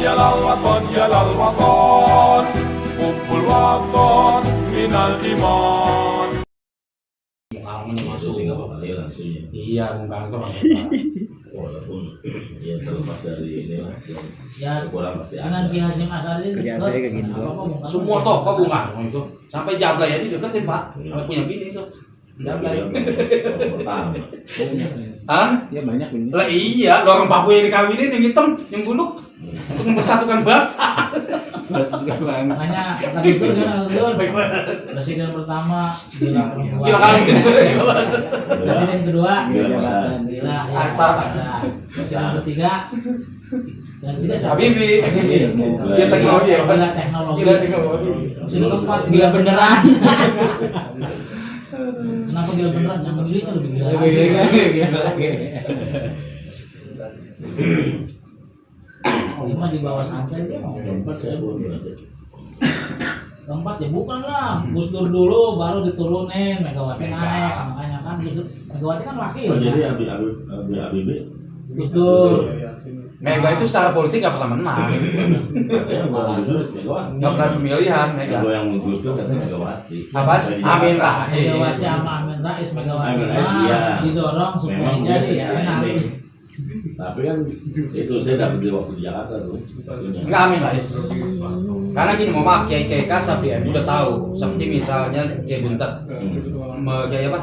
ya lal waton, Hubbul waton minal iman. Iya, bangga. Walaupun ya terlepas dari ini lah. Ya, dengan Ki Hasyim Asy'ari Kerjaan saya kayak gini doang. Semua toko bunga itu. Sampai Jablay aja deketin Pak. Kalau punya bini itu. Jablay. Pertama. Hah? Ya banyak ini. Lah iya, orang Papua yang dikawinin yang hitam, yang buluk. Untuk mempersatukan bangsa. makanya kata Gus Dur kan presiden pertama gila perempuan. Gila kali. Presiden kedua Jabatan. gila ya. Apa? Presiden ketiga yang ketiga siapa? Habibie. Dia teknologi ya, Pak. Gila teknologi. Gila teknologi. Presiden keempat gila beneran. Kenapa gila beneran? Yang memilihnya lebih gila. Lima di bawah santai dia mau keempat ya bukan lah Gus Dur dulu baru diturunin Megawati naik makanya kan gitu Megawati kan wakil Jadi Habibie Gus Dur Mega itu secara politik nggak pernah menang. Nggak pernah pemilihan Mega. Gue yang Gus Dur katanya Megawati. Apa? Amin Rais. Megawati sama Amin Rais Megawati Amin Rais, iya. didorong supaya Memang jadi dia enak. Tapi kan itu saya dapat di waktu di Jakarta tuh. Enggak Amin Rais. Karena gini mau maaf Kiai Kasap ya udah tahu. Seperti misalnya Kiai Buntet, Kiai apa?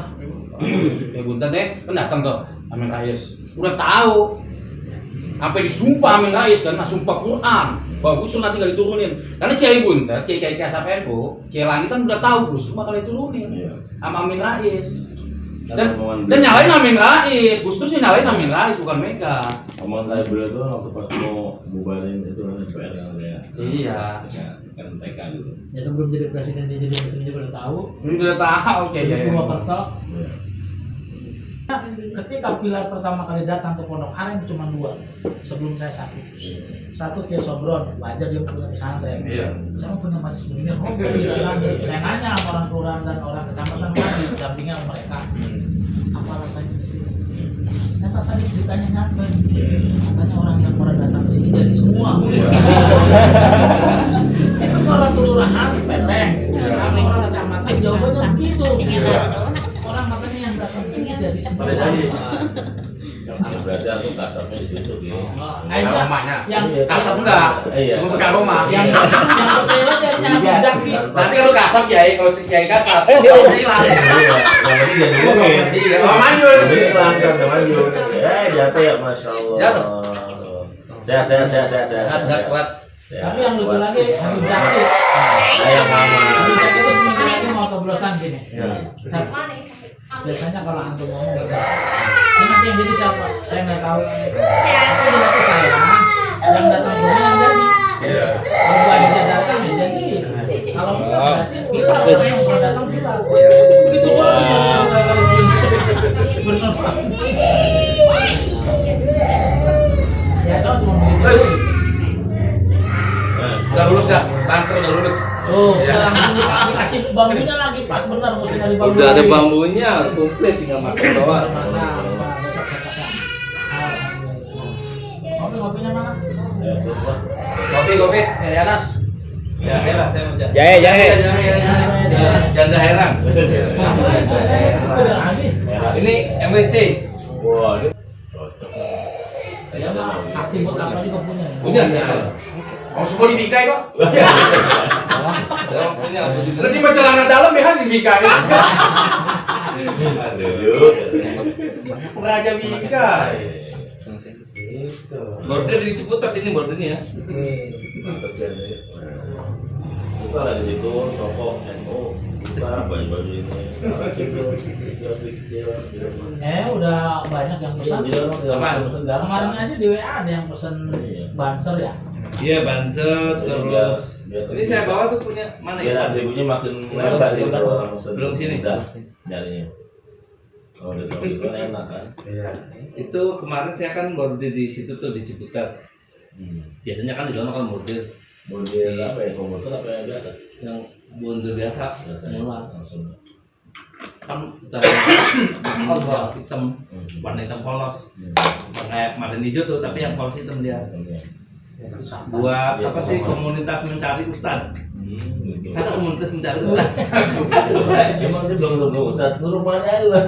Kiai Buntet deh pendatang tuh Amin Rais. Udah tahu. Sampai disumpah Amin Rais kan, sumpah Quran. Bagus nanti nggak diturunin. Karena Kiai Buntet, Kiai Kasap NU, Kiai Langit kan udah tahu Gus cuma kalau diturunin sama Amin Rais. Dan nyalain Amin Rais, Gus Dur nyalain Amin Rais bukan Mega. Omongan saya beliau tuh waktu pas mau bubarin itu MPR kan ya. Iya. Kan TK gitu. Ya sebelum jadi presiden dia jadi presiden dia udah tahu. Ini udah tahu Jadi kayaknya. Purwokerto. Ketika pilar pertama kali datang ke Pondok Aren cuma dua sebelum saya satu Kiai Sobron wajar dia punya pesantren. Iya. Saya punya masjid begini hobi di dalamnya. Saya nanya sama orang kelurahan dan orang kecamatan tadi dampingnya mereka apa rasanya di sini. Ternyata tadi ceritanya nyampe katanya orang yang pernah datang ke sini jadi semua. Itu orang kelurahan Peteng sama orang kecamatan jawabannya begitu. Orang makanya yang datang ke sini jadi semua. Berarti aku kasarnya di situ gitu. Rumahnya. Yang Kasap enggak? Iya. Cuma bukan rumah. yang percaya dari nyampe Jambi. Nanti kalau kasap Kiai, kalau si Kiai kasap, kalau hilang. Iya. Yang ini jadi ngomongin. Iya, oh manjur. Ini langkah manjur. Jatuh ya Masya Allah. Jatuh. Sehat. Kuat. Tapi yang lucu lagi Habib Zaki. Ayah mama. Habib Zaki itu seminggu lagi mau coblosan gini. Ya. Biasanya kalau antum ngomong ini nanti yang jadi siapa? Saya nggak tahu. Tapi berarti saya yang datang ke sini yang jadi. Kalau gua yang datang ya jadi. Kalau enggak berarti kita orang yang pernah datang kita. Begitu doang. Benar. Ya so cuma begitu. Terus udah lulus dah, bangsa udah lulus. Oh, udah langsung dikasih bambunya lagi pas benar mesti dari bambu. Udah ada lagi. bambunya, komplit tinggal masak doang. Kopi-kopinya mana? Kopi, Yanas. Jahe lah saya mau jahe. Jahe. Janda heran. Udah habis. Ini MWC. Wah, ini Saya mah aktif buat apa sih kopinya? Punya saya. Mau semua dibikai kok. Saya punya. Udah di celana dalam ya kan dibikai. aduh. Raja bikai. Itu. Border di Ciputat ini bordernya ya. Mantap ya. Itu ada di situ toko NU. Buka baju-baju ini. Ada situ kios kecil. Udah banyak yang pesan. Kemarin aja di WA ada yang pesan banser ya. Iya banses terus. Ini saya bawa tuh punya mana Biar ya? atribunya makin lebar gitu orang pesen. Belum sini. Udah nyarinya. Oh, udah tahu itu kan enak kan. Iya. Itu kemarin saya kan border di situ tuh di Ciputat. Biasanya kan di sana kan border Model apa ya? Komputer apa yang biasa? yang border biasa. Biasanya Semua. langsung. Kan kita hitam, warna hitam polos. Kayak kemarin hijau tuh, tapi yang polos hitam dia. buat apa sih komunitas mencari ustad. Ada komunitas mencari ustad. Emang dia belum Ustaz, lu rumahnya aja lah.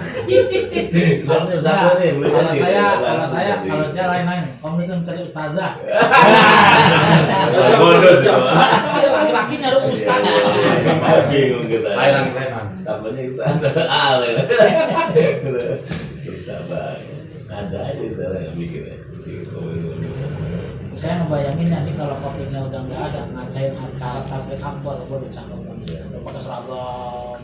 Kalau dia Ustaz nih, Kalau saya lain-lain, komunitas mencari ustazah. bodoh sih. Laki-laki nyari ustazah. Bingung kita. Lain. Tampaknya kita ada susah banget. Ada aja kita yang bikin Saya ngebayangin nanti kalau kopinya udah nggak ada, ngacain acara tablik akbar, gue bisa ngomong dia. Udah pakai seragam,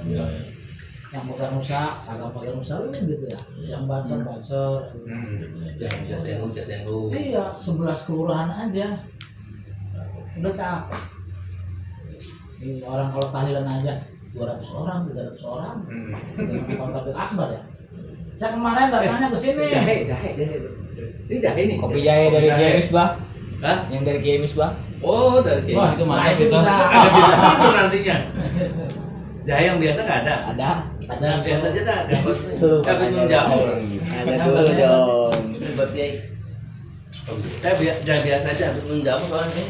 yang pakai rusak, agak pakai rusak gitu ya. Yang banser. Jangan jas yang Iya, 11 kelurahan aja. Udah capek. Ini orang kalau tahlilan aja 200 orang, 300 orang. Kalau tablik akbar ya. Saya kemarin datangnya ke sini. Jahe. Ini jahe nih. Kopi jahe dari James bah. Hah? Yang dari James bah. Oh, dari jahe. Wah, itu mantap itu. Ada di itu nantinya. Jahe yang biasa nggak ada. Ada. Ada yang biasa aja ada. Tapi belum jamu. Ada dulu dong. Buat dia. Saya biasa aja habis minum jamu soalnya.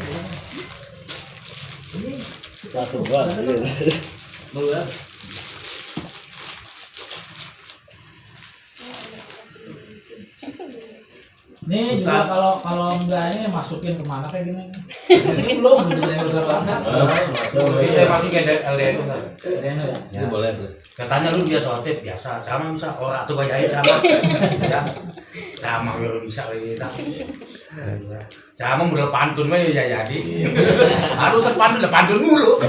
Langsung banget. Boleh. Nih juga kalau enggak ini masukin kemana kayak gini? Masukin belum? Jadi saya masih kayak LDN itu. Itu boleh. Katanya lu biasa otip biasa, sama bisa orang tuh kayak sama. Ya. Sama lu bisa kita. Sama model pantun mah ya jadi. Aduh pantun mulu.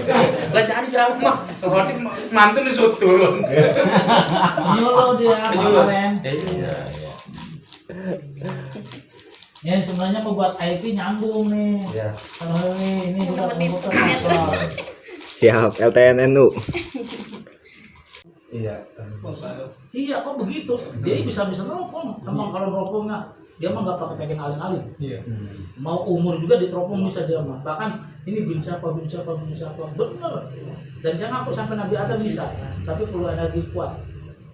Lah jadi sama roti mantun disuruh turun. Nyuruh dia kemarin. Iya. Ya sebenarnya membuat IT nyambung nih. Iya. Kalau ini juga komputer kantor. Siap LTNNU. Iya. Iya kok begitu? Dia bisa teropong. Emang kalau teropongnya dia mah nggak pakai pegang alin-alin. Iya. Mau umur juga diteropong bisa dia mah. Bahkan ini bin siapa bener. Dan saya ngaku sampai Nabi Adam bisa. Tapi perlu energi kuat.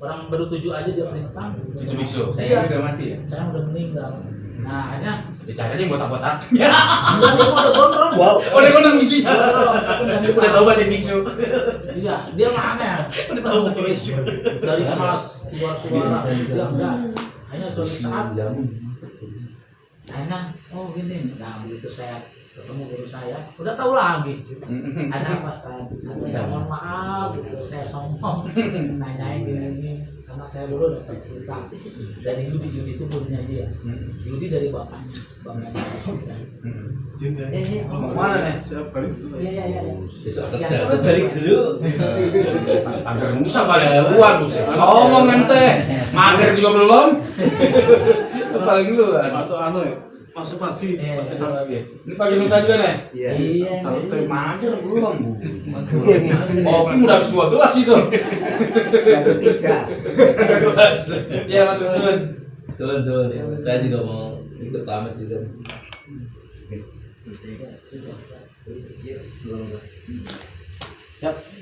Orang baru 7 aja dia perintah. Itu biksu. Saya udah mati ya. Saya udah meninggal. Nah akhirnya Dicaranya botak-botak. enggak dia mau ada gondrong. Wow. Oh, dia mana misi? Tapi Udah tahu banget biksu. iya, dia mana? Udah tahu banget biksu. Dari kelas suara dia enggak. Hanya suatu saat akhirnya oh gini. Nah begitu saya ketemu guru saya, udah tahu lagi. Ada apa saya mohon maaf, gitu. Saya sombong nanyain gini karena saya dulu dapat cerita dari Yudi itu gurunya dia. Yudi dari bapaknya. Mana nih? Iya. Coba balik dulu. Hampir bisa paling buat. Ngomong ente. Mager juga belum. Paling dulu kan. Masuk ya. Masuk pagi. Ini pagi nusa juga nih. Iya. Mager belum. Oh, udah habis 12 itu. Iya, matur suwun. Turun. Saya juga mau ikut pamit juga.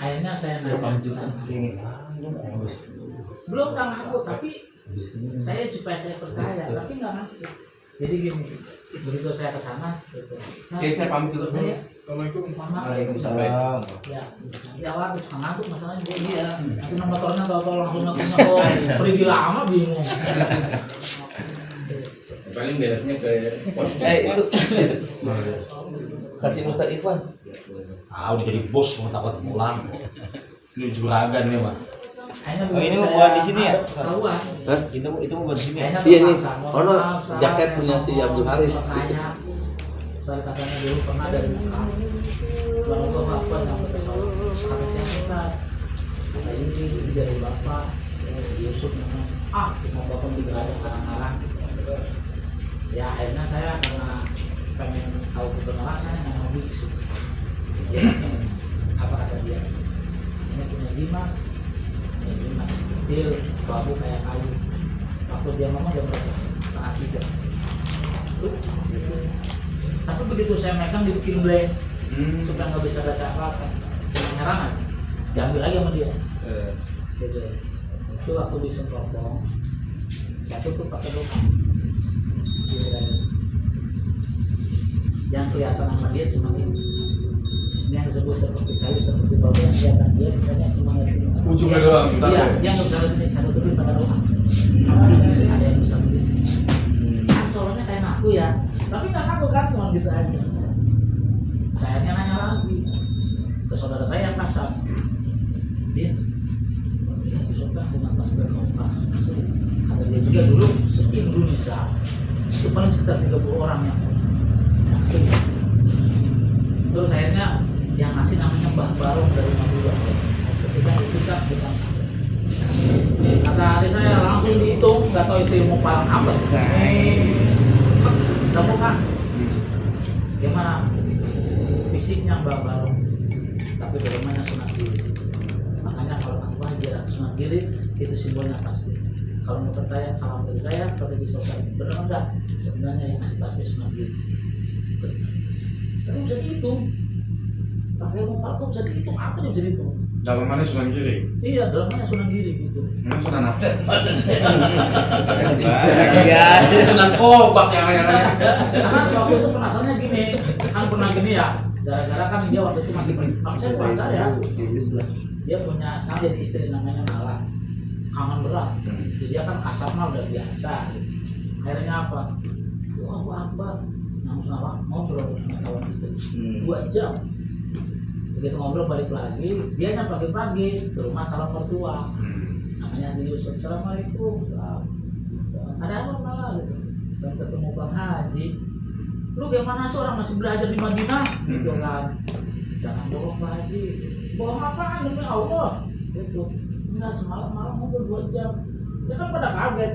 Akhirnya saya nanya ke sana. Belum kan aku, tapi saya supaya saya percaya, tapi nggak ngaku. Jadi gini, begitu saya ke sana, gitu. Oke, saya pamit dulu. Waalaikumsalam. Ya, nanti awal habis ngantuk masalahnya gue dia. Nanti nomor motornya tahu langsung ngaku pergi lama bingung. Paling beresnya ke pos. Itu kasih Ustaz Irfan. Ah, udah jadi bos, mau takut pulang. Ini juragan nih, Mas. Oh, ini mau buat di sini ya? Ketahuan. Hah? Itu mau buat di sini ya? Iya nih. Ono jaket punya si Abdul Haris. Saya katanya dulu pernah dari Mekah. Lalu gue apa yang kata siapa? Kata ini dari bapak Yusuf namanya. Cuma bapak digerakkan karang-karang. Ya akhirnya saya karena pengen tahu kebenaran saya nggak mau bisu. Ya, apa kata dia? Ini punya lima kecil, babu kayak kayu. Waktu dia ngomong jam berapa? Setengah 3. Tapi begitu saya megang dibikin blank, supaya nggak bisa baca apa-apa. Cuma nyerangan, diambil lagi sama dia. Gitu. Itu waktu disemprotong, saya tutup pakai lubang. yang kelihatan sama dia cuma ini yang disebut seperti kayu seperti batu yang kelihatan dia misalnya cuma Ujungnya doang, iya dia nggak bisa lihat satu tutup pada rumah ada yang bisa lihat kan soalnya kayak aku ya tapi nggak aku kan cuma gitu aja saya nanya lagi ke saudara saya yang kasar dia suka dengan pas berkompak kata dia juga dulu se-Indonesia itu paling sekitar 30 orang yang terus akhirnya yang ngasih namanya Mbah Barong dari Madura ketika itu kan bukan kata adik saya langsung dihitung nggak tahu itu ilmu paling apa kamu kan gimana fisiknya Mbah Barong tapi bagaimana sunat diri makanya kalau aku aja sunat diri itu simbolnya tasbih kalau mau percaya salam dari saya seperti di sosial benar enggak sebenarnya yang ngasih tasbih sunat diri tapi bisa dihitung pakai ilmu palku bisa dihitung apa yang bisa dihitung Dalam mana sunan diri? iya dalamnya sunat diri gitu Mana sunan apa? Iya. Sunan kobak yang karena waktu itu penasarannya gini kan pernah gini ya gara-gara kan dia waktu itu masih saya puasa ya dia punya sekarang jadi istri namanya Nala kangen berat jadi dia kan kasar mah udah biasa akhirnya apa wah Akbar Nala ngobrol sama calon istri 2 jam begitu ngobrol balik lagi dia nya pagi-pagi ke rumah calon mertua namanya Yusuf assalamualaikum ada apa Nala gitu dan ketemu Bang Haji lu gimana sih orang masih belajar di Madinah gitu kan jangan bohong Pak Haji bohong apaan demi Allah gitu enggak semalam ngobrol 2 jam dia kan pada kaget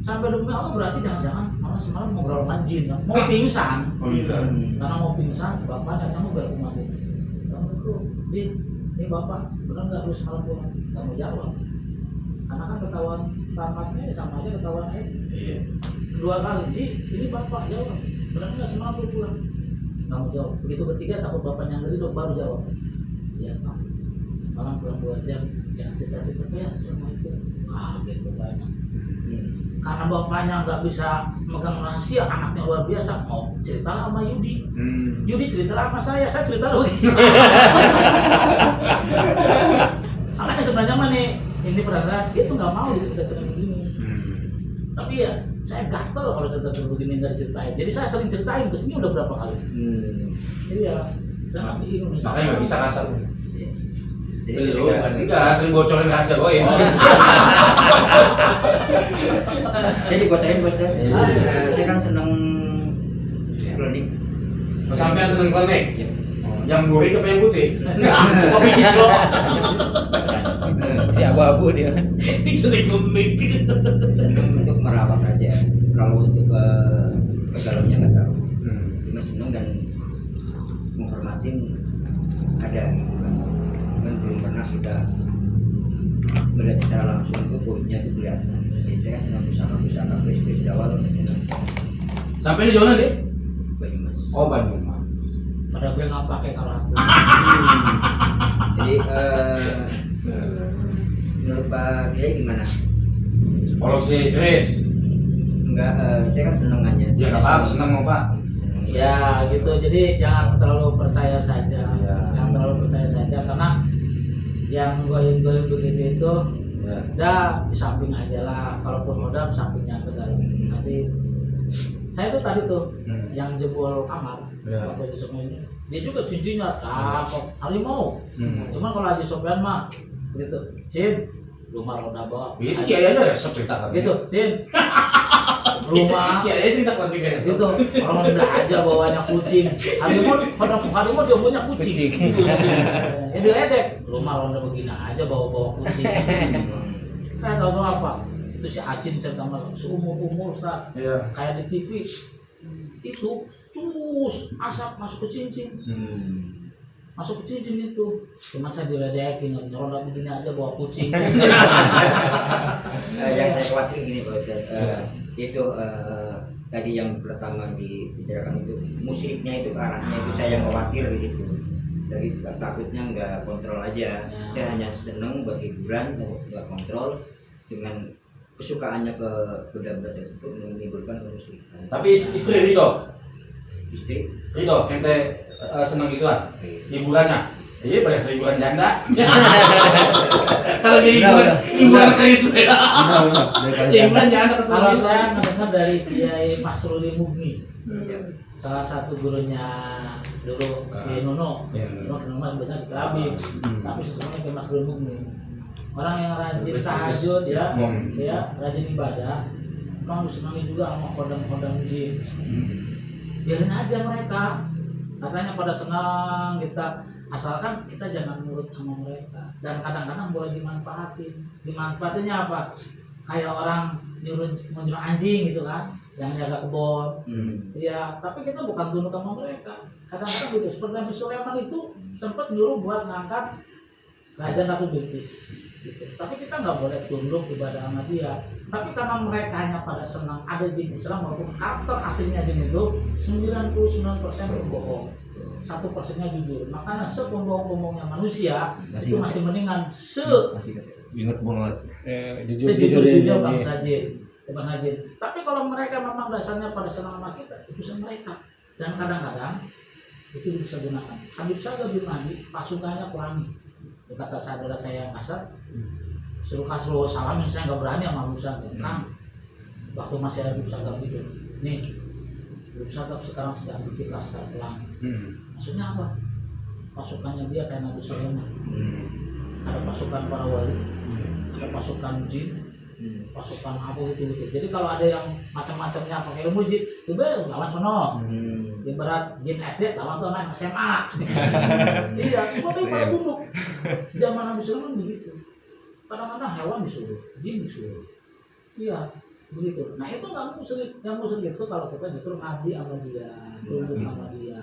sampai demi Allah berarti jangan-jangan malah semalam ngobrol manjin mau pingsan karena mau pingsan bapak dan kamu gak rumah kamu itu ini bapak benar nggak lu semalam pulang kamu jawab karena kan ketahuan tamatnya sama aja ketahuan Iya. 2 kali Ji ini bapak jawab benar nggak semalam lu pulang kamu jawab begitu ketiga takut bapak nyangger itu baru jawab iya pak malam pulang 2 jam jangan cerita-cerita ya assalamualaikum gitu banyak karena bapaknya nggak bisa megang rahasia anaknya luar biasa mau cerita sama Yudi Yudi cerita sama saya cerita lu makanya sebenarnya mah nih ini perasaan dia tuh nggak mau cerita begini tapi ya saya gatel kalau cerita begini nggak diceritain jadi saya sering ceritain kesini udah berapa kali iya dan di Indonesia Makanya nggak bisa kasar. Belum, enggak sering bocorin rahasia gue ya. Jadi buat saya kan seneng klinik. Sampai seneng klinik. Yang gurih apa yang putih? Kopi hijau. Si abu-abu dia. Sering klinik. Seneng untuk merawat aja. Kalau untuk ke dalamnya nggak tahu. Cuma seneng dan menghormatin ada gitu kan. Cuman belum pernah kita melihat secara langsung itu kulitnya itu kelihatan. Jadi saya senang pusaka kris awal senang Sampai di zona deh. Banyumas. Oh Banyumas. pada gue nggak pakai kalau aku Jadi menurut Pak Kiai gimana? Kalau si Chris, Enggak, saya kan seneng aja. ya nggak apa-apa, seneng mau Pak. ya gitu jadi jangan terlalu percaya saja jangan terlalu percaya saja karena yang goyang-goyang begitu itu udah di samping aja lah kalaupun udah di sampingnya ke dalam nanti saya tuh tadi tuh yang jebol kamar waktu di Sopyan dia juga cincinnya cakep harimau cuman kalau Haji Sopyan mah gitu Cin rumah roda bawa Itu dia aja resep cerita kan. gitu Cin rumah Iya, dia cerita kan juga. gitu orang udah aja bawanya kucing harimau dia punya kucing ini diledek rumah ronda begini aja bawa kucing saya tahu apa itu si Acin cerita seumur Ustaz kayak di TV itu terus asap masuk ke cincin itu cuma saya diledekin ronda begini aja bawa kucing Yang saya khawatir gini Pak Ustaz, itu tadi yang pertama dibicarakan itu musiknya itu arahnya itu saya yang khawatir gitu. Jadi takutnya nggak kontrol aja. Saya hanya seneng buat hiburan, nggak kontrol dengan kesukaannya ke benda-benda itu menimbulkan musik. Tapi istri Ridho. istri. Itu ente seneng gituan hiburannya. Iya pada hiburan janda. Kalau jadi hiburan keris beda. Hiburan janda Kalau kesana. saya mendengar dari Kiai Masruli Mugni, salah satu gurunya dulu Kiai Nono. Nono benar di Kelabing, tapi sesungguhnya Kiai Masruli Mugni. Orang yang rajin tahajud ya, rajin ibadah, memang disenangi juga sama kodam-kodam jin. Biarin aja mereka, katanya pada senang kita, asalkan kita jangan nurut sama mereka. Dan kadang-kadang boleh dimanfaatinnya apa? Kayak orang nyuruh anjing gitu kan, yang jaga kebun. Iya, tapi kita bukan tunduk sama mereka. Kadang-kadang gitu, seperti Nabi Sulaiman itu sempat nyuruh buat ngangkat Raja Ratu Bilqis. Gitu. Tapi kita nggak boleh tunduk kepada sama dia. Tapi karena mereka hanya pada senang ada jin Islam maupun karakter aslinya jin itu 99% itu bohong, 1%-nya jujur. Makanya sepembohong-pembohongnya manusia itu masih mendingan Ingat banget. sejujur-jujur bangsa jin. Tapi kalau mereka memang dasarnya pada senang sama kita, itu urusan mereka. Dan kadang-kadang itu bisa gunakan. Habib Saga bin Mahdi pasukannya pelangi. Kata saudara saya yang kasar, suruh kasih salam yang saya nggak berani sama Habib Saga. Kang, waktu masih ada Habib Saga gitu, nih Habib Saga sekarang sedang bikin laskar pelangi. Maksudnya apa? Pasukannya dia kayak Nabi Sulaiman. Ada pasukan para wali, ada pasukan jin, pasukan apa gitu. Jadi kalau ada yang macam-macamnya pakai ilmu jin, itu lawan sono. Ibarat jin SD lawan tuh anak SMA. Iya, cuma dia pada tunduk. Zaman Nabi Sulaiman begitu. Kadang-kadang hewan disuruh, jin disuruh. Iya, begitu. Nah itu nggak musuh, yang musuh itu kalau kita justru ngabdi sama dia, tunduk sama dia.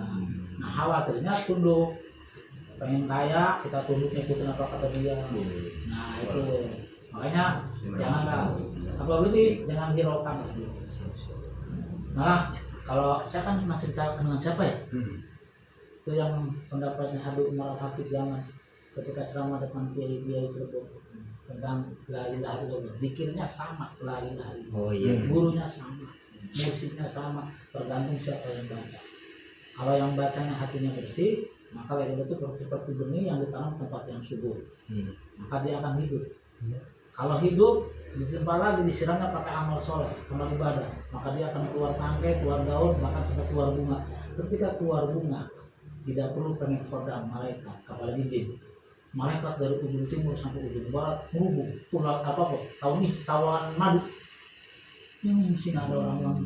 Nah khawatirnya tunduk, pengen kaya kita tunduk ngikutin apa kata dia. Nah itu makanya janganlah apa berarti jangan hiraukan. Nah kalau saya kan pernah cerita dengan siapa ya? Itu yang pendapatnya Habib Umar Al-Hafidh zaman ketika ceramah depan Kiai Cirebon tentang la ilaha illallah, zikirnya sama la ilaha illallah. Gurunya sama, musiknya sama, tergantung siapa yang baca. Kalau yang bacanya hatinya bersih, maka la ilaha itu seperti benih yang ditanam tempat yang subur, maka dia akan hidup. Kalau hidup disimpan lagi, disiramnya pakai amal soleh, amal ibadah, maka dia akan keluar tangkai, keluar daun, bahkan sampai keluar bunga. Ketika keluar bunga, tidak perlu pengen kodam malaikat, apalagi jin. Malaikat dari ujung timur sampai ujung barat merubung, pulau tawan madu. Ini mesti ada orang-orang.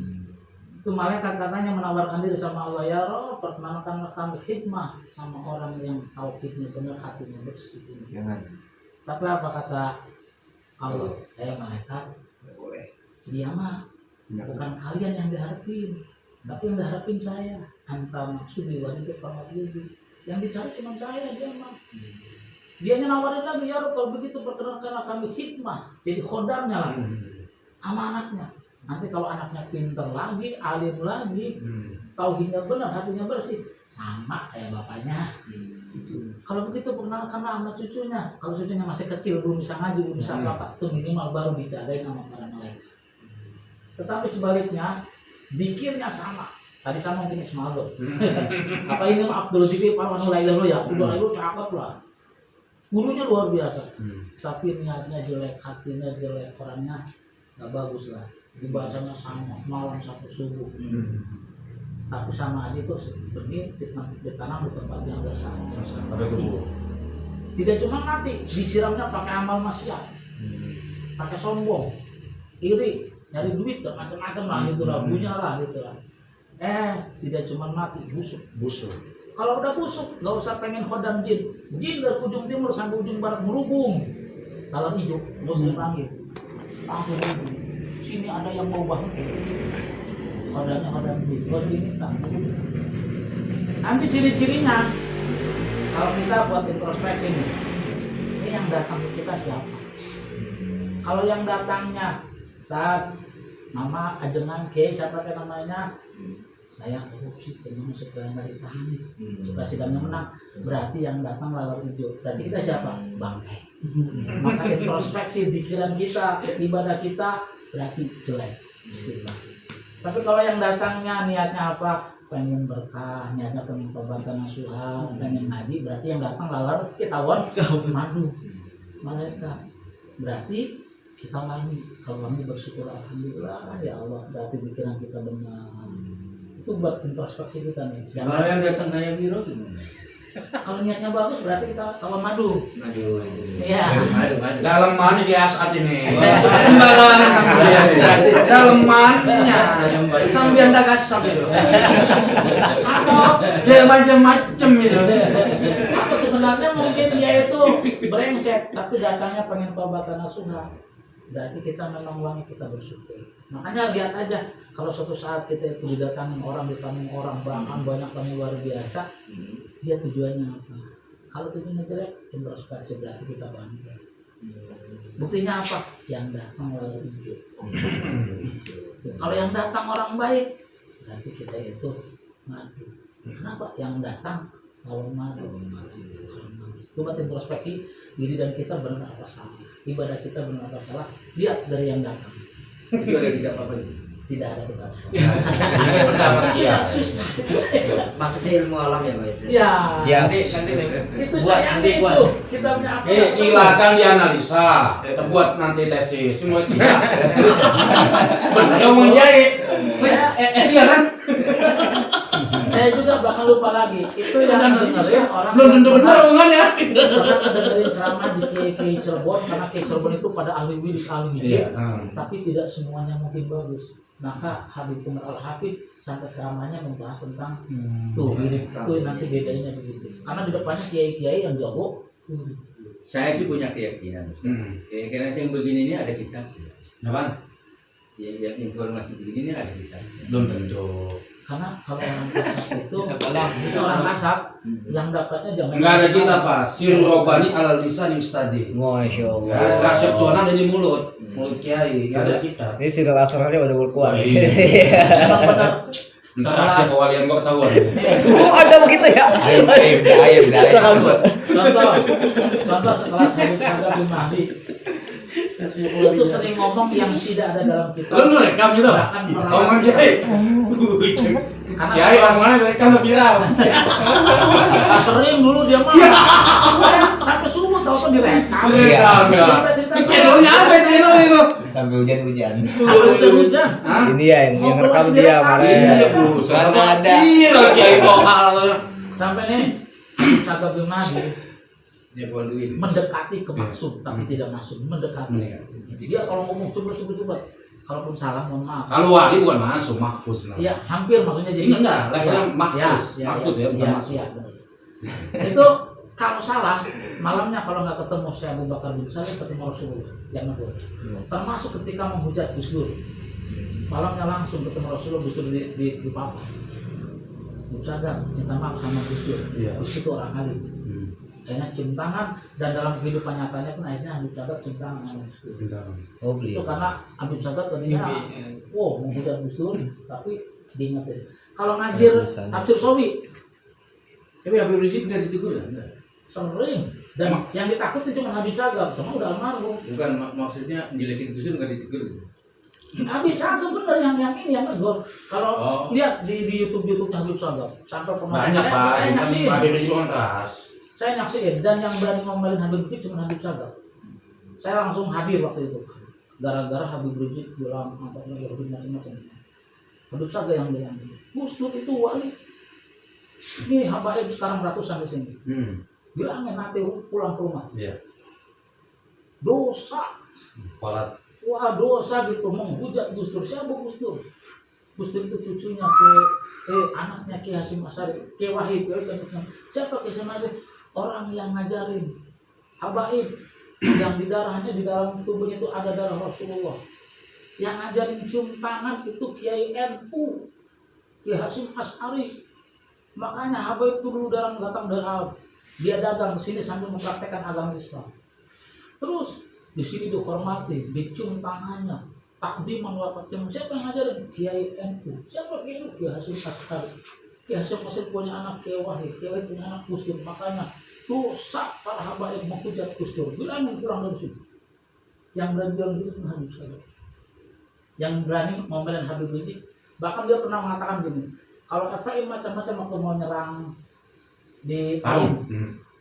Itu malaikat katanya menawarkan diri sama Allah, ya Rob, perkenalkan kami hikmah sama orang yang tauhidnya benar, hatinya bersih. Jangan. Tapi apa kata Allah? Saya malaikat, dia mah bukan kalian yang diharapin, tapi yang diharapin saya. Anta maksudnya wajib perhatian. Yang dicari cuma saya, dia mah. Dia nawarin lagi, ya Rob, kalau begitu perkenalkan kami hikmah, jadi khodamnya lagi, sama anaknya. Nanti kalau anaknya pinter lagi, alim lagi, tauhidnya benar, hatinya bersih, sama kayak bapaknya. Kalau begitu perkenalkanlah sama cucunya. Kalau cucunya masih kecil, belum bisa ngaji, belum bisa apa, itu minimal baru dijagain sama para malaikat. Tetapi sebaliknya, zikirnya sama. Tadi sama mungkin Ismail. Apa ini Abdul Zikir Parwan Ulailah ya? Udah itu cakep lah. Gurunya luar biasa. Tapi niatnya jelek, hatinya jelek, orangnya nggak bagus lah. Dibacanya sama malam sampai subuh. Tapi sama aja itu seperti ditanam di tempat yang bersama. Tidak cuma mati, disiramnya pakai amal maksiat, pakai sombong, iri, nyari duit dan macam-macam lah gitu lah, punya lah gitu lah. Tidak cuma mati, busuk. Kalau udah busuk, nggak usah pengen khodam jin. Jin dari ujung timur sampai ujung barat merubung. Kalau hijau, nggak usah dipanggil. Langsung sini ada yang mau banget. Khodamnya jin, harus diminta. Nanti ciri-cirinya, kalau kita buat introspeksi nih, ini yang datang ke kita siapa? Kalau yang datangnya saat nama ajengan kiai siapa namanya, saya korupsi termasuk segala dari tahan, supaya sidangnya menang, berarti yang datang lawan hijau, berarti kita siapa? Bangkai. Maka introspeksi pikiran kita, ibadah kita berarti jelek. Tapi kalau yang datangnya niatnya apa? pengen berkah, niatnya pengen tobatan nasuha, pengen ngaji, berarti yang datang lalar ketahuan madu malaikat. Berarti kita wangi, kalau wangi bersyukur alhamdulillah ya Allah, berarti pikiran kita benar. Itu buat introspeksi kita nih. Kalau yang datang kayak biro gimana? Kalau niatnya bagus berarti kita kawan madu. Madu. Iya. Madu. Dalam mana dia saat ini? Sembarangan dia. Dalam mananya. Sambil dagas sampai itu. Atau dia macam-macam itu. Atau sebenarnya mungkin dia itu brengsek, tapi datangnya pengen tobatan nasuha. Berarti kita memang wangi, kita bersyukur. Makanya lihat aja, kalau suatu saat kita itu didatangin orang, bahkan banyak tamu luar biasa, dia tujuannya apa? Kalau tujuannya jelek, introspeksi, berarti kita bangga. Buktinya apa? Yang datang lalu hijau. Kalau yang datang orang baik, berarti kita itu madu. Kenapa? Yang datang lalu madu. Coba introspeksi diri dan kita benar apa salah, ibadah kita benar apa salah. Lihat dari yang datang. Itu ada tidak apa-apa. Tidak ada betul. Pendapat dia. Susah. Maksudnya ilmu alam ya Pak? Ya. Yes. Itu Buat, saya nanti buat. itu. Kita punya apa? Silakan dianalisa. Kita buat nanti tesis. Semua tidak. Benar ngomong jahit. Silakan. Saya juga bakal lupa lagi. Itu yang dengerin orang. Belum tentu benar omongannya. Pernah dengerin ceramah di Kiai Cirebon, karena Kiai Cirebon itu pada ahli wirid, ahli Iya. wirid. Tapi tidak semuanya mungkin bagus. Maka Habib Umar Al-Hafid sampai ceramahnya membahas tentang tuh wirid itu nanti bedanya begitu. Karena di depannya kiai-kiai yang jago. Saya sih punya keyakinan. Keyakinan yang begini ini ada kita. Apaan? Yang informasi begini ini ada kita. Belum tentu. Karena kalau orang kasab itu orang kasab yang dapatnya jangan. Enggak ada kita Pak. Sirul Robani ala lisan ustadi. Masya Allah. Rasep Tuhan ada di mulut kiai. Enggak ada kita. Ini si asrarnya udah berkuat. Memang benar. Rahasia kewalian gua ketahuan. Oh, ada begitu ya? Ayam. Contoh sekelas Habib Saga bin Mahdi itu sering ngomong yang tidak ada dalam kitab. Lu rekam gitu. Omongan kiai. Kiai omongannya rekam ke viral. Sering dulu dia mah. Saya sampai subuh tahu kan direkam. Rekam ya. Ini channelnya apa itu channel itu? Sambil hujan-hujan. Hujan. Ini ya yang rekam dia kemarin. Mana ada. Viral kiai tohal. Sampai nih Habib Saga bin Mahdi Dia pohon duit. mendekati ke maksud tapi tidak masuk, mendekati. Dia kalau ngomong coba. Kalaupun salah mohon maaf. Kalau wali bukan masuk, mahfuz. Ya hampir maksudnya jadi. Enggak, levelnya mahfuz. Mahfuz ya, bukan masuk. Itu kalau salah malamnya kalau nggak ketemu Syekh Abu Bakar bin Salim, ketemu Rasulullah yang kedua. Termasuk ketika menghujat Gus Dur. Malamnya langsung ketemu Rasulullah, Gus Dur di papa. Gus Saga minta maaf sama Gus Dur. Gus itu orang alim. Akhirnya cium tangan, dan dalam kehidupan nyatanya pun akhirnya Habib Saga cium tangan sama Gus Dur. Oh, Itu karena Habib Saga tadinya menghujat Gus Dur, tapi diingetin. Kalau ngajir tafsir Sawi, Tapi Habib Rizik nggak ditegur ya? sering, dan yang ditakuti cuma Habib Saga, cuma udah almarhum. Bukan maksudnya jelekin Gus Dur nggak ditegur. Habib Saga bener yang ini yang negor. Kalau lihat di YouTube-nya Habib Saga, sampai pernah Banyak Pak, saya yang nyaksiin. ada di kontras. Saya nyaksiin, dan yang berani ngomelin Habib Rizik cuma Habib Saga. Saya langsung hadir waktu itu, gara-gara Habib Rizik bilang apa-apa Habib macam-macam. Habib Saga yang bilang, Gus Dur itu wali. Ini habaib sekarang ratusan di sini. Bilangin nanti pulang ke rumah. Iya. Dosa. Palat. Wah dosa gitu menghujat Gus Dur. Siapa Gus Dur? Gus Dur itu cucunya anaknya Ki Hasyim Asy'ari, Ki Wahid. Siapa Ki Hasyim Asy'ari? Orang yang ngajarin habaib yang di darahnya, di dalam tubuhnya itu ada darah Rasulullah. Yang ngajarin cium tangan itu Kiai NU, Ki Hasyim Asy'ari. Makanya habaib itu dulu datang dari Arab. Dia datang ke sini sambil mempraktekkan agama Islam. Terus di sini dihormati, dicium tangannya, takdiman wafatnya. Siapa yang ngajarin? Kiai NU. Siapa Kiai NU? Kiai Hasyim Asy'ari. Kiai Hasyim Asy'ari punya anak Kiai Wahid, Kiai Wahid punya anak Gus Dur. Makanya dosa para habaib menghujat Gus Dur. Bilangin pulang dari situ. Yang berani bilang gitu cuma Habib Saga. Yang berani ngomelin Habib Rizik, bahkan dia pernah mengatakan gini, Kalau FPI macam-macam waktu mau nyerang di Tahu.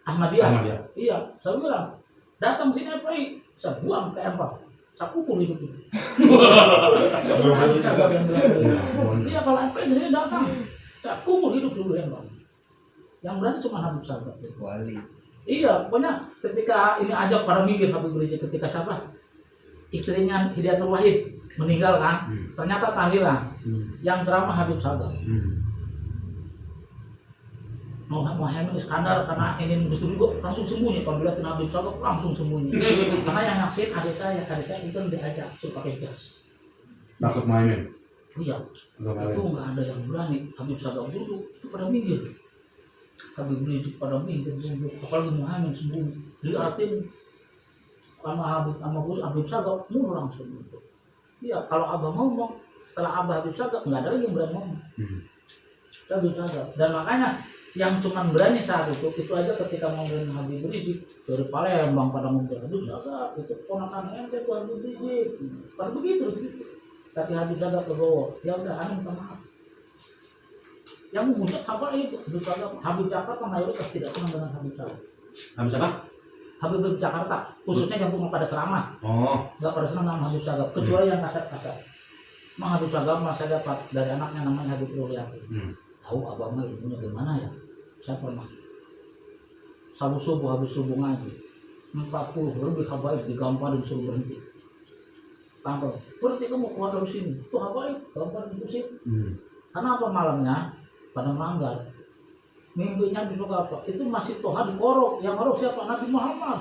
Ahmadiyah. Iya, saya bilang datang sini FPI, saya buang ke empang, saya pukul hidup itu. Iya, kalau FPI di sini datang, saya pukul hidup dulu empang. Yang berani cuma Habib Sagap. Wali. Iya, pokoknya ketika ini ajak para mikir Habib Rizik ketika siapa? Istrinya Hidayatul Wahid meninggal kan? Ternyata tahlilan. Yang ceramah Habib Sagap. Muhammad Iskandar karena ingin justru juga langsung sembunyi, kalau lihat Habib Sagap langsung sembunyi. Karena yang nyaksiin adik saya itu diajak suruh pakai jas. Takut mainin. Iya, itu nggak ada yang berani. Habib Sagap dulu itu pada minggir. Habib Rizik pada minggir, apalagi Muhammad sembunyi. Diartin sama Habib Sagap mulu langsung gitu. Iya, kalau abah ngomong setelah abah Habib Sagap nggak ada lagi yang berani ngomong. Habib Sagap. Dan makanya yang cuma berani saat itu aja ketika ngomongin Habib Rizik dari Palembang pada ngomong Habib Sagap itu ponakan ente tuh Habib Rizik. Pas begitu. Tapi Habib Sagap legowo, ya udah aneh minta maaf. Yang menghujat apa itu? Habib Jakarta mayoritas tidak senang dengan Habib Sagap. Habis apa? Habib Jakarta, khususnya yang pada ceramah, nggak pada senang sama Habib Sagap, kecuali yang kasar-kasar. Emang Habib Sagap masih dapat dari anaknya namanya Habib Ruliati. Tahu abang mah ilmunya gimana ya? Saya pernah habis subuh ngaji 40 lebih habaib digamparin disuruh berhenti. Tampil, berarti kamu keluar dari sini. Itu habaib, gamparin pusing. Karena apa malamnya pada manggar. Mimpinya di apa? Itu masih Toha dikorok. Yang korok siapa? Nabi Muhammad.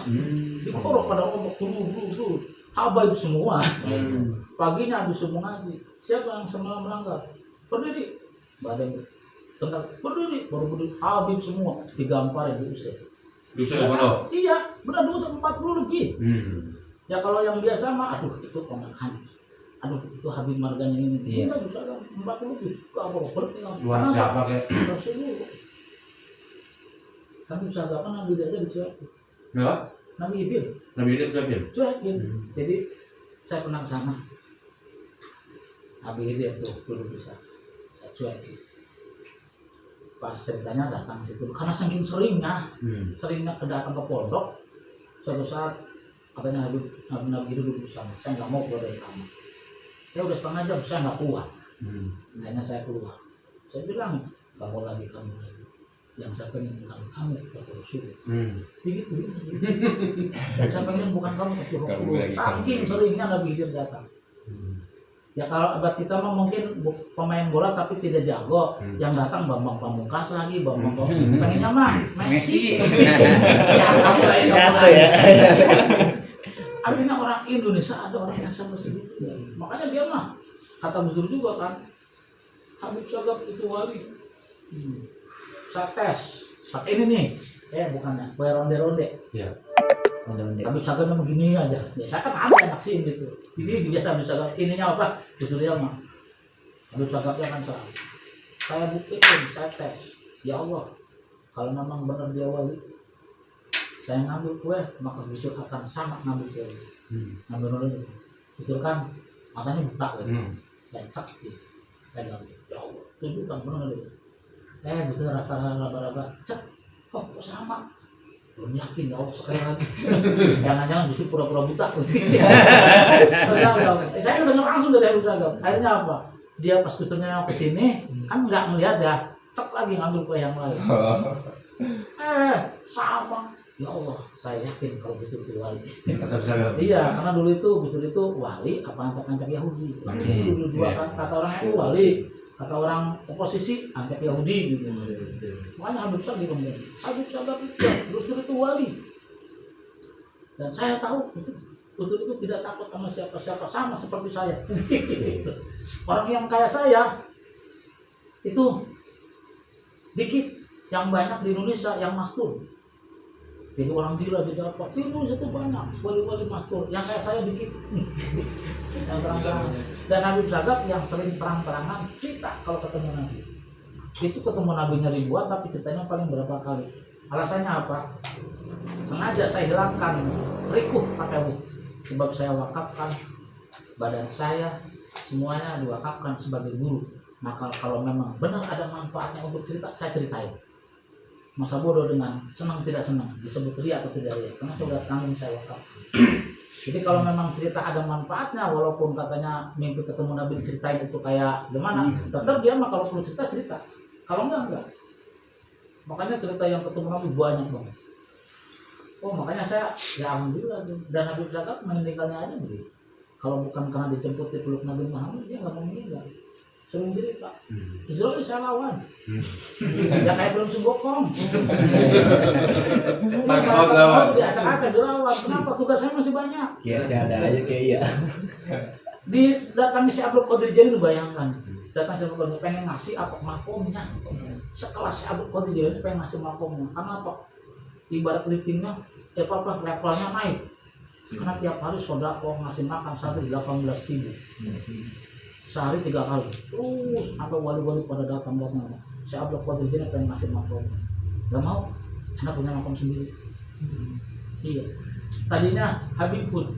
Dikorok pada ombak dulu. Habaib semua. Paginya habis subuh ngaji. Siapa yang semalam melanggar? Berdiri. Badan tengah berdiri, baru berdiri. Habib semua digamparin diusir. Diusir bodoh. Iya, benar 40 lebih. Ya kalau yang biasa mah, aduh itu ponakan. Aduh itu Habib Marganya ini. Iya. Bisa 40 lebih. Kalau berarti luar siapa kayak? Kami usahakan Nabi aja dicuekin. Berapa? Nabi Ibil. Nabi Ibil Cuekin. Jadi saya pernah ke sana. Nabi Ibil tuh dulu bisa. Saya cuekin. Pas ceritanya datang situ karena saking seringnya kedatang ke pondok. Suatu saat katanya Nabi itu duduk sama. Saya nggak mau keluar dari kamar. Saya udah setengah jam saya nggak kuat. Akhirnya saya keluar. Saya bilang nggak mau lagi kamu lagi. Yang saya pengen bukan kamu tapi Rasul. Begitu. Dan saya pengen bukan kamu tapi Rasul. Saking seringnya Nabi itu datang. Ya kalau abad kita mah mungkin pemain bola tapi tidak jago. Yang datang Bambang Pamungkas lagi, Bambang pengennya mah Messi. Ya. Artinya orang Indonesia ada orang yang sama segitu. Makanya dia mah kata Gus Dur juga kan, Habib Sagap itu wali. Saya tes saat ini nih, bukannya bayar ronde-ronde. Iya. Habib Sagapnya begini aja. Ya saya kan ada anak sih gitu. Jadi biasa Habib Sagap ininya apa? Justru dia mah. Habib Sagapnya kan saya buktiin, saya tes. Ya Allah, kalau memang benar dia wali, saya ngambil kue maka Gus akan sama ngambil kue. Ngambil ronde. Gus kan matanya buta gitu. Saya cek gitu. Saya ngambil. Ya Allah, tunjukkan benar dia. Gus rasa raba-raba. Cek. Kok sama? Belum yakin ya Allah sekali lagi. Jangan-jangan justru pura-pura buta. Saya udah langsung dari Habib Sagap. Akhirnya apa? Dia pas Gusturnya ke sini kan nggak ngelihat ya. Cek lagi ngambil kue yang lain. Sama. Ya Allah, saya yakin kalau Gustur itu wali. Iya, karena dulu itu Gustur itu wali apa angkat Yahudi. Dulu dua kata orang itu wali. Kata orang oposisi angkat Yahudi gitu. Makanya Habib Sagap gitu. Habib Sagap itu itu wali. Dan saya tahu Gus itu tidak takut sama siapa-siapa, sama seperti saya. Orang yang kayak saya itu dikit, yang banyak di Indonesia yang mastur. Jadi orang gila di dapat, di Indonesia itu banyak wali-wali mastur. Yang kayak saya dikit. Yang terang-terangan. Dan Habib Sagap yang sering terang-terangan cerita kalau ketemu Nabi. Itu ketemu Nabinya ribuan tapi ceritanya paling berapa kali. Alasannya apa? Sengaja saya hilangkan rikuh pakai wudhu. Sebab saya wakafkan badan saya semuanya diwakafkan sebagai guru. Maka kalau memang benar ada manfaatnya untuk cerita, saya ceritain. Masa bodoh dengan senang tidak senang, disebut ria atau tidak ria, karena saya sudah tanggung, saya wakaf. Jadi kalau memang cerita ada manfaatnya, walaupun katanya mimpi ketemu Nabi diceritain itu kayak gimana, tetap dia mah kalau perlu cerita. Kalau enggak. Makanya cerita yang ketemu Nabi banyak banget. Oh makanya saya ya alhamdulillah, dan Nabi Zakat meninggalnya aja begitu. Kalau bukan karena dijemput di peluk Nabi Muhammad, dia nggak mau meninggal. Sering cerita, Israel saya lawan. Ya kayak belum sebokong. Diacak-acak dilawan. Kenapa? Tugas saya masih banyak. Ya sih ada aja kayak iya. Datang si Abdul Qadir Jailani, bayangkan. Datang si Abdul Qadir pengen ngasih apa makomnya. Sekelas si Abdul Qadir Jailani pengen ngasih makomnya. Karena apa? Ibarat liftingnya, levelnya naik. Karena tiap hari sodako ngasih makan santri 18.000. Sehari 3 kali. Terus sampai wali-wali pada datang buat nama. Si Abdul Qadir Jailani pengen ngasih makom. Gak mau, anak punya makom sendiri. Iya. Tadinya Habib pun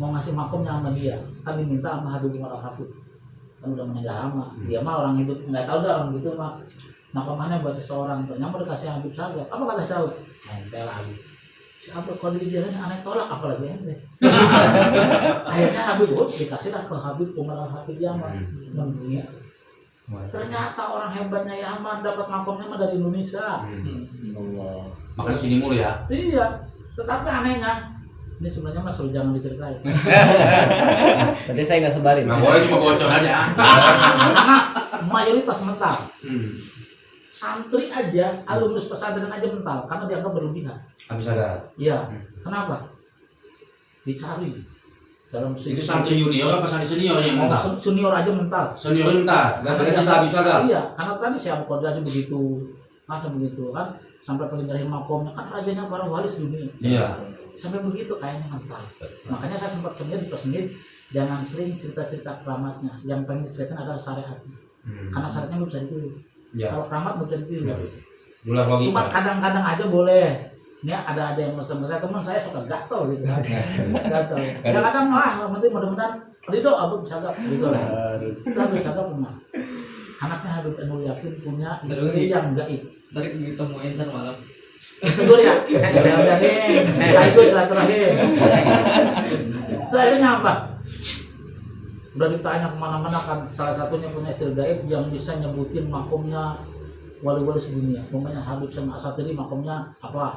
mau ngasih makomnya sama dia, kan diminta sama Habib Umar Al-Hafid. Kan udah meninggal lama. Dia mah orang hidup nggak tahu dah orang gitu mah. Makomannya buat seseorang. Ternyata dikasih Habib Saga. Apa kata Saud? Nempel lagi. Si Abdul Qadir Jailani aneh tolak, apalagi ente. Akhirnya Habib dikasih lah ke Habib Umar Al-Hafid Yaman mendunia. Ternyata orang hebatnya Yaman dapat makomnya mah dari Indonesia. Allah. Makanya sini mulu ya. Iya, tetapi anehnya ini sebenarnya mas jangan diceritain. Tadi saya nggak sebarin. Nggak boleh, cuma bocor aja. Karena mayoritas mental. Santri aja, alumnus pesantren aja mental, karena dianggap berlebihan. Habis ada. Iya, kenapa? Dicari dalam Itu santri junior apa santri senior yang mental? Senior aja mental. Senior mental. Gak ada kita habis ada. Iya, karena tadi siapa kode aja begitu, masa begitu kan, sampai pengen nyari makomnya kan rajanya para wali sedunia. Iya. Sampai begitu kayaknya mental. Makanya saya sempat sendiri jangan sering cerita-cerita keramatnya. Yang pengen diceritakan adalah syariat. Karena syariatnya nggak bisa ditiru. Ya. Kalau keramat nggak bisa ditiru. Dulu logika. Cuma kadang-kadang aja boleh. Ini ada yang mesen-mesen, teman saya suka gatel gitu kan. Gatel. Kadang-kadang nanti mudah-mudahan Ridho Abu Sagap gitu lah. Abu Sagap pernah. Anaknya Habib Enul Yakin punya istri yang gaib. Tadi ditemuin kan malam. Betul ya? Mudah-mudahan sekaligus silaturahim. Akhirnya apa? Udah ditanya kemana-mana kan, salah satunya punya istri gaib yang bisa nyebutin makomnya wali-wali sedunia. Pokoknya Habib sama Asatiri makomnya apa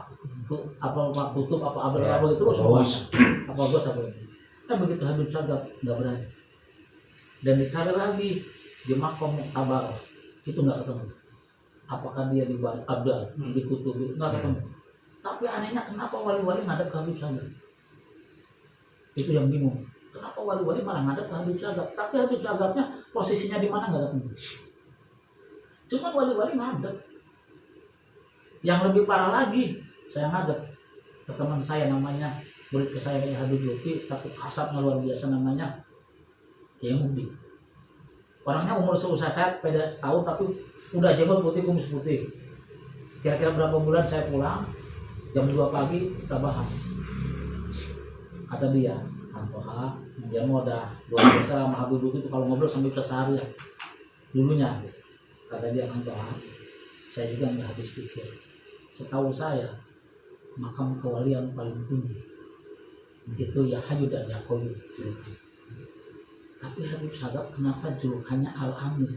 kutub apa abad apa gitu terus apa bos apa itu. Begitu Habib Sagap nggak berani. Dan dicari lagi di makom Tabar itu nggak ketemu. Apakah dia di Abdal di kutub nggak ketemu. Tapi anehnya kenapa wali-wali ngadep ke Habib Sagap? Itu yang bingung. Kenapa wali-wali malah ngadep ke Habib Sagap? Tapi Habib Sagapnya posisinya di mana nggak ketemu. Cuma wali-wali ngadep. Yang lebih parah lagi, saya ngadep ke teman saya namanya murid kesayangan Habib Lutfi, tapi kasarnya luar biasa namanya Kiai Mudi. Orangnya umur seusia saya, beda setahun tapi udah jenggot putih kumis putih. Kira-kira berapa bulan saya pulang, jam 2 pagi kita bahas. Kata dia, Antoha, dia mau udah luar biasa sama Habib Lutfi itu kalau ngobrol sampai bisa sehari ya. Dulunya, kata dia Antoha, saya juga nggak habis pikir. Setahu saya, makam kewalian paling tinggi itu ya Hayu dan Yakoyu. Tapi Habib Sagap kenapa julukannya Al-Amin?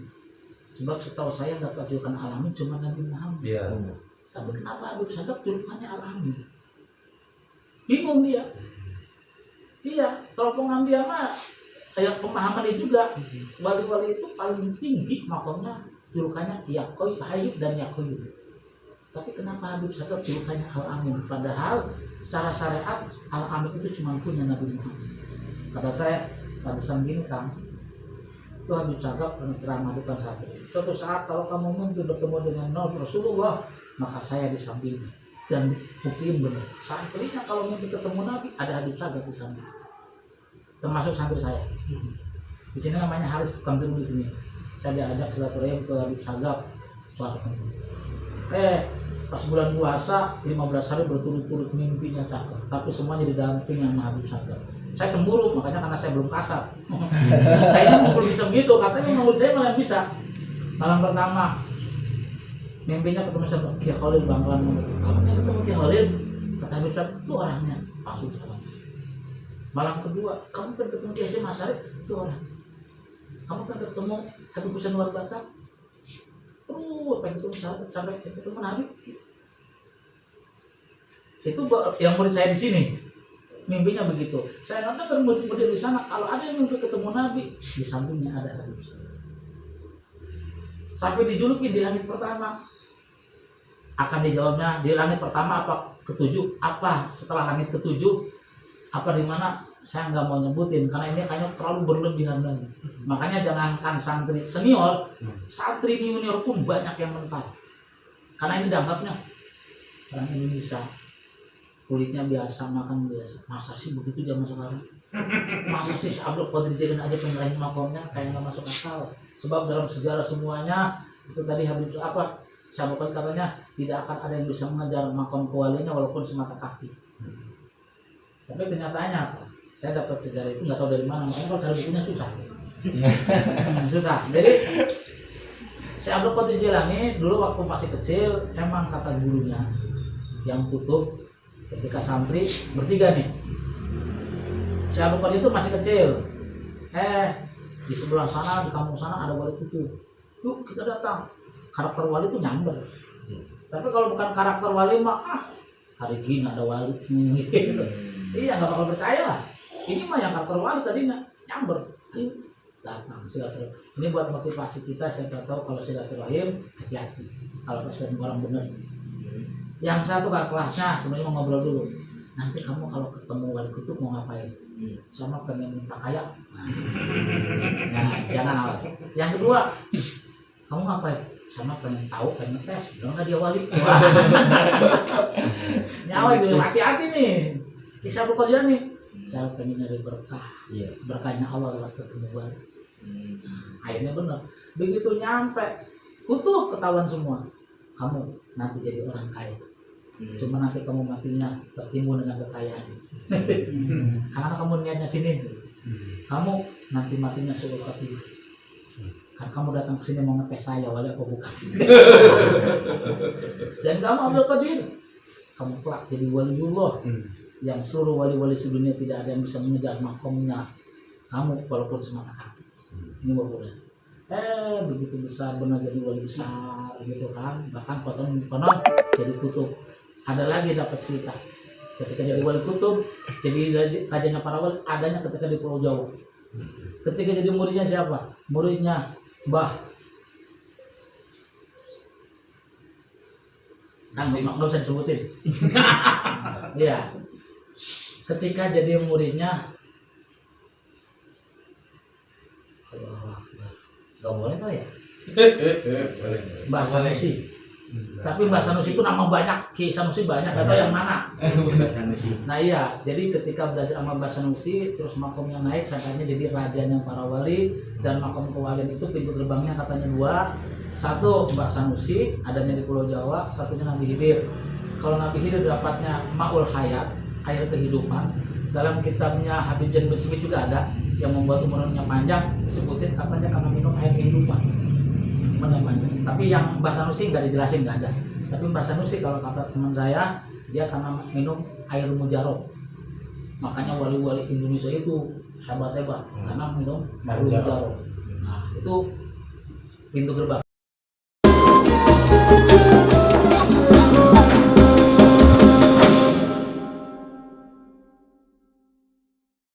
Sebab setahu saya dapat julukan Al-Amin cuma Nabi Muhammad. Iya. Tapi kenapa Habib Sagap julukannya Al-Amin? Bingung dia. Iya, kalau pengambilan mah kayak pemahaman itu juga wali-wali itu paling tinggi makamnya julukannya Yakoyu, Hayu dan Yakoyu. Tapi kenapa Habib Sagap julukannya Al-Amin? Padahal secara syariat Al-Amin itu cuma punya Nabi Muhammad. Kata saya, pada gini kan, itu Habib Sagap pernah ceramah depan saya. Suatu saat kalau kamu mungkin bertemu dengan Nabi Rasulullah, maka saya di sampingnya dan buktiin benar. Santrinya kalau mungkin ketemu Nabi, ada Habib Sagap di samping. Termasuk santri saya. Di sini namanya Haris tukang tiru di sini. Saya diajak silaturahim ke Habib Sagap. Pas bulan puasa 15 hari berturut-turut mimpinya cakep, tapi semuanya didamping sama Habib Sagap. Saya cemburu, makanya karena saya belum kasar. Saya belum bisa begitu, katanya menurut saya malah bisa. Malam pertama mimpinya ketemu sama Kiai Khalil Bangkalan. Kamu ketemu Kiai Khalil? Kata Habib Syah, itu orangnya. Aku bilang. Malam kedua, kamu kan ketemu Kiai Hasyim Asy'ari? Itu orang. Kamu kan ketemu Habib Husain Anwar Batak? Pengen ketemu sahabat sampai ketemu Habib. Itu yang murid saya di sini. Mimpinya begitu. Saya katakan murid-murid di sana, kalau ada yang mimpi ketemu Nabi, di sampingnya ada Habib. Sampai dijuluki di langit pertama. Akan dijawabnya di langit pertama apa ketujuh? Apa setelah langit ketujuh? Apa di mana? Saya nggak mau nyebutin karena ini kayaknya terlalu berlebihan lagi. Makanya jangankan santri senior, santri junior pun banyak yang mental. Karena ini dampaknya orang Indonesia kulitnya biasa, makan biasa. Masa sih begitu zaman sekarang? Masa sih Abdul Qadir Jilani aja pengerahin makomnya kayak nggak masuk akal. Sebab dalam sejarah semuanya itu tadi Habib apa? Sahabat katanya tidak akan ada yang bisa mengejar makom kewalinya walaupun semata kaki. Tapi kenyataannya apa? Saya dapat sejarah itu nggak tahu dari mana. Makanya kalau cari bukunya susah. Susah. Jadi si Abdul Qadir Jilani dulu waktu masih kecil emang kata gurunya yang tutup ketika santri bertiga nih. Si Abdul Qadir itu masih kecil. Di sebelah sana, di kampung sana ada wali kutub. Yuk kita datang. Karakter wali itu nyamber. Tapi kalau bukan karakter wali mah hari ini ada wali. Iya nggak bakal percaya lah. Ini mah yang karakter wali tadinya nyamber. Ayo datang silaturahim. Ini buat motivasi kita. Saya tahu kalau silaturahim hati-hati. Kalau kasihan orang benar. Yang satu kakak kelasnya sebenarnya mau ngobrol dulu. Nanti kamu kalau ketemu wali kutub mau ngapain? Sama pengen minta kaya. Nah, jangan awas. Yang kedua, kamu ngapain? Sama pengen tahu, pengen ngetes. Bilang nggak dia wali? Nyawa itu hati-hati nih. Kisah Qadir nih. Saya pengen nyari berkah. Berkahnya Allah lewat ketemu wali. Akhirnya benar. Begitu nyampe, kutub ketahuan semua. Kamu nanti jadi orang kaya. Cuma nanti kamu matinya tertimbun dengan kekayaan. Karena kamu niatnya sini. Kamu nanti matinya surga ketiga. Karena kamu datang ke sini mau ngetes saya, wali apa bukan? Dan kamu Abdul Qadir, kamu kelak jadi waliullah yang seluruh wali-wali sedunia tidak ada yang bisa mengejar makomnya. Kamu walaupun semata kaki. Ini boleh. Begitu besar benar jadi wali besar gitu kan. Bahkan konon jadi kutub. Ada lagi dapat cerita ketika jadi wali kutub, jadi rajanya para wali adanya ketika di Pulau Jawa. Ketika jadi muridnya siapa? Muridnya Mbah. Nggak usah disebutin. Iya. Ketika jadi muridnya, nggak boleh kali ya? Mbah Sanusi. Tapi Mbah Sanusi itu nama banyak, Ki Sanusi banyak, atau yang mana? Nah iya, jadi ketika belajar sama Mbah Sanusi, terus makomnya naik, sampai jadi rajanya para wali, dan makom kewalian itu pintu gerbangnya katanya dua. Satu Mbah Sanusi, adanya di Pulau Jawa, satunya Nabi Khidir. Kalau Nabi Khidir dapatnya Ma'ul Hayat, air kehidupan. Dalam kitabnya Habib Jan Bismit juga ada, yang membuat umurnya panjang, disebutin katanya karena minum air kehidupan. Panjang. Tapi yang Mbah Sanusi nggak dijelasin, nggak ada. Tapi Mbah Sanusi kalau kata teman saya, dia karena minum air mujarab. Makanya wali-wali Indonesia itu hebat karena minum air mujarab. Nah itu pintu gerbang.